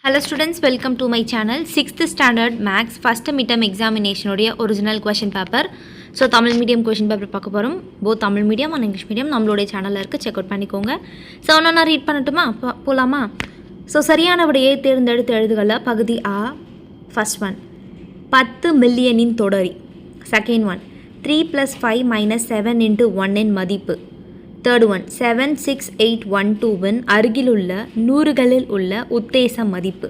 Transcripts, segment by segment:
Hello students, welcome to my channel. 6th standard maths first midterm examination உடைய original question paper. So Tamil medium question paper பார்க்க போகிறோம். both Tamil medium and English medium நம்மளுடைய சேனலில் இருக்குது, check out பண்ணிக்கோங்க. So நான் read பண்ணட்டுமா, போகலாமா? ஸோ சரியான விடையை தேர்ந்தெடுத்து எழுதுகள. பகுதி ஆ, ஃபர்ஸ்ட் ஒன் 10 மில்லியனின் தொடரி. செகண்ட் ஒன் 3 + 5 - 7 × 1 இன் மதிப்பு. தேர்ட் ஒன் 76812 அருகிலுள்ள நூறுகளில் உள்ள உத்தேச மதிப்பு.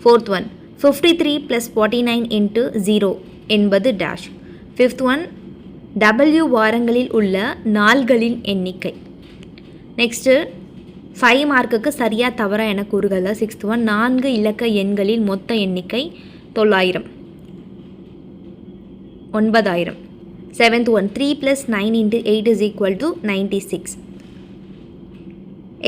ஃபோர்த் ஒன் 53 + 49 × 0 என்பது டேஷ். ஃபிஃப்த் ஒன் W வாரங்களில் உள்ள நாள்களின் எண்ணிக்கை. நெக்ஸ்ட்டு 5 மார்க்குக்கு சரியாக தவறா என கூறுகல. சிக்ஸ்த் ஒன் 4 இலக்க எண்களின் மொத்த எண்ணிக்கை 900. 9000. Seventh one 3 + 9 × 8 = 96.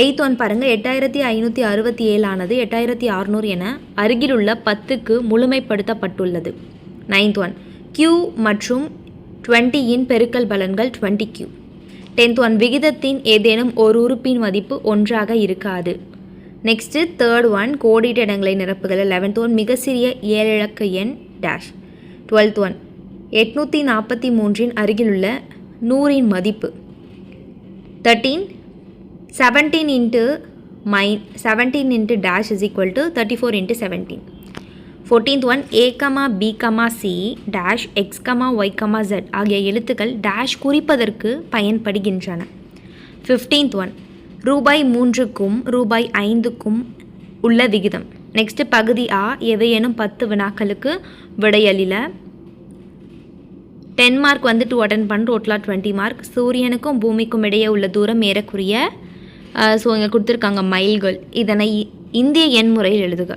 எயித் ஒன் பாருங்கள், 8567 ஆனது 8600 என அருகிலுள்ள 10க்கு முழுமைப்படுத்தப்பட்டுள்ளது. நைன்த் ஒன் Q மற்றும் 20 பெருக்கல் பலன்கள் 20Q. டென்த் ஒன் விகிதத்தின் ஏதேனும் ஒரு உறுப்பின் மதிப்பு 1ஆக இருக்காது. நெக்ஸ்ட்டு தேர்ட் ஒன் கோடிட்ட இடங்களை நிரப்புகள். 11th ஒன் மிக சிறிய 7 இலக்க எண் டேஷ். 12th ஒன் 843 அருகிலுள்ள 100 மதிப்பு. 13 17 × dash = 34 × 17. 14th one A, B, C dash X, Y, Z ஆகிய எழுத்துக்கள் டேஷ் குறிப்பதற்கு பயன்படுகின்றன. 15th ஒன் ரூபாய் 3க்கும் ரூபாய் 5க்கும் உள்ள விகிதம். நெக்ஸ்ட் பகுதி ஆ, எவையேனும் 10 வினாக்களுக்கு விடையளில. 10 மார்க் வந்து 2 அட்டன் பண்ண, டோட்டலாக 20 மார்க். சூரியனுக்கும் பூமிக்கும் இடையே உள்ள தூரம் ஏறக்குறைய ஸோ இங்கே கொடுத்துருக்காங்க மைல்கள். இதனை இந்திய எண் முறையில் எழுதுக.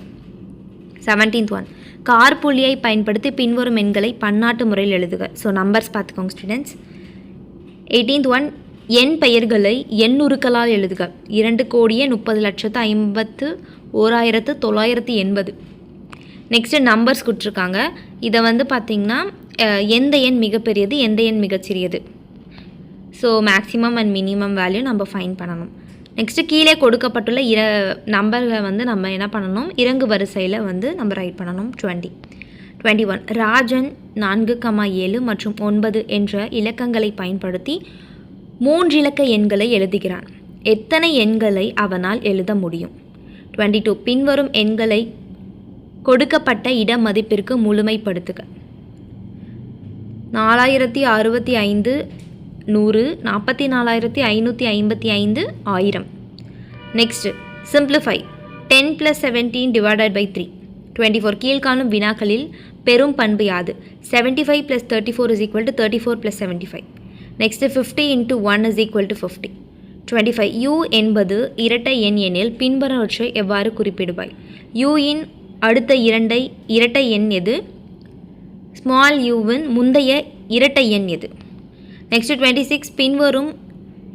17th ஒன் கார்புள்ளியை பயன்படுத்தி பின்வரும் எண்களை பன்னாட்டு முறையில் எழுதுக. ஸோ நம்பர்ஸ் பார்த்துக்கோங்க ஸ்டூடெண்ட்ஸ். 18th ஒன் எண் பெயர்களை எண்ணுருக்களால் எழுதுக. 2,50,51,980. நெக்ஸ்ட்டு நம்பர்ஸ் கொடுத்துருக்காங்க. இதை வந்து பார்த்திங்கன்னா எந்த எண் மிகப்பெரியது, எந்த எண் மிகச்சிறியது. So maximum and minimum value நம்ம ஃபைன் பண்ணணும். நெக்ஸ்ட்டு கீழே கொடுக்கப்பட்டுள்ள நம்பர்களை வந்து நம்ம என்ன பண்ணணும், இறங்கு வரிசையில் வந்து நம்ம ரைட் பண்ணணும். 21 ராஜன் 4,7 மற்றும் 9 என்ற இலக்கங்களை பயன்படுத்தி 3 இலக்க எண்களை எழுதுகிறான். எத்தனை எண்களை அவனால் எழுத முடியும்? 22 பின்வரும் எண்களை கொடுக்கப்பட்ட இட மதிப்பிற்கு முழுமைப்படுத்துக. 4065 100, 44,555 1000. Next simplify 10 + 17 / 3. 24 கீழ்காணும் வினாக்களில் பெரும் பண்பு யாது? 75 + 34 = 34 + 75. நெக்ஸ்ட் 50 × 1 = 50. 25 U என்பது இரட்டை எண் எனில் பின்வருவற்றை எவ்வாறு குறிப்பிடுவாய்? Uஇன் அடுத்த இரட்டை எண் எது? ஸ்மால் யூவின் முந்தைய இரட்டை எண் எது? நெக்ஸ்ட் 26 பின்வரும்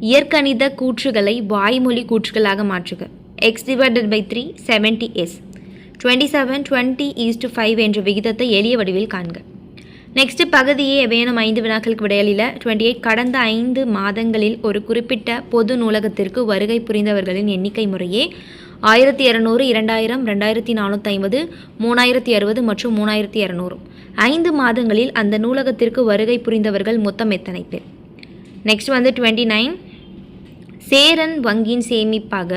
இயற்கணித கூற்றுகளை வாய்மொழி கூற்றுகளாக மாற்றுக. x / 3 70s. 27 20:5 என்ற விகிதத்தை எளிய வடிவில் காண்க. நெக்ஸ்ட் பகுதியே எவையேனும் 5 வினாக்களுக்கு விடையளில. 28 கடந்த 5 மாதங்களில் ஒரு குறிப்பிட்ட பொது நூலகத்திற்கு வருகை புரிந்தவர்களின் எண்ணிக்கை முறையே 1200, 2000, 2450, 3060 மற்றும் 3200. 5 மாதங்களில் அந்த நூலகத்திற்கு வருகை புரிந்தவர்கள் மொத்தம் எத்தனை பேர்? நெக்ஸ்ட் வந்து 29 சேரன் வங்கியின் சேமிப்பாக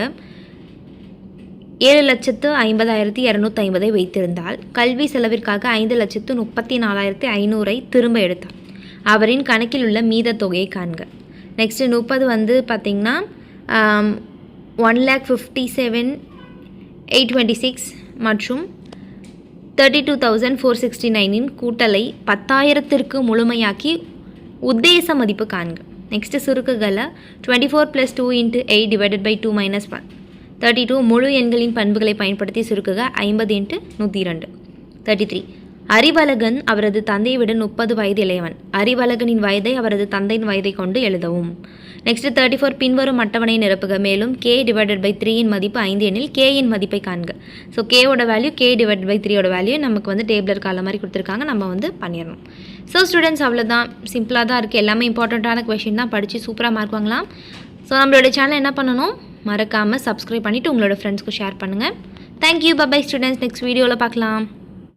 7,50,250 வைத்திருந்தால் கல்வி செலவிற்காக 5,34,500 திரும்ப எடுத்தார். அவரின் கணக்கில் உள்ள மீத தொகையை காண்க. நெக்ஸ்ட் 30 வந்து பார்த்திங்கன்னா 1,57,826 மற்றும் 32,469 கூட்டலை 10,000க்கு முழுமையாக்கி உத்தேச மதிப்பு காண்க. நெக்ஸ்ட் சுருக்குகளை 24 + 2 × 8 / 2 - 1. 32 முழு எண்களின் பண்புகளை பயன்படுத்தி சுருக்குக 50 × 102. 33 அறிவழகன் அவரது தந்தையை விட 30 வயது இளையவன். அறிவழகனின் வயதை அவரது தந்தையின் வயதை கொண்டு எழுதவும். நெக்ஸ்ட் 34 பின்வரும் அட்டவணையை நிரப்புக. மேலும் k / 3 இன் மதிப்பு 5 எனில் k இன் மதிப்பை காண்க. ஸோ கேவோட வேல்யூ k / 3 வேல்யூ நமக்கு வந்து டேபிளர் கால மாதிரி கொடுத்துருக்காங்க, நம்ம வந்து பண்ணிடணும். ஸோ ஸ்டூடெண்ட்ஸ் அவ்வளோதான், சிம்பிளாக தான் இருக்குது. எல்லாமே இம்பார்ட்டண்ட்டான கொஷின் தான், படித்து சூப்பராக மார்க் வாங்கலாம். ஸோ நம்மளோட சேனல் என்ன பண்ணணும், மறக்காமல் சப்ஸ்கிரைப் பண்ணிவிட்டு உங்களோட ஃப்ரெண்ட்ஸ்க்கு ஷேர் பண்ணுங்கள். தேங்க்யூ. By students. நெக்ஸ்ட் வீடியோவில் பார்க்கலாம்.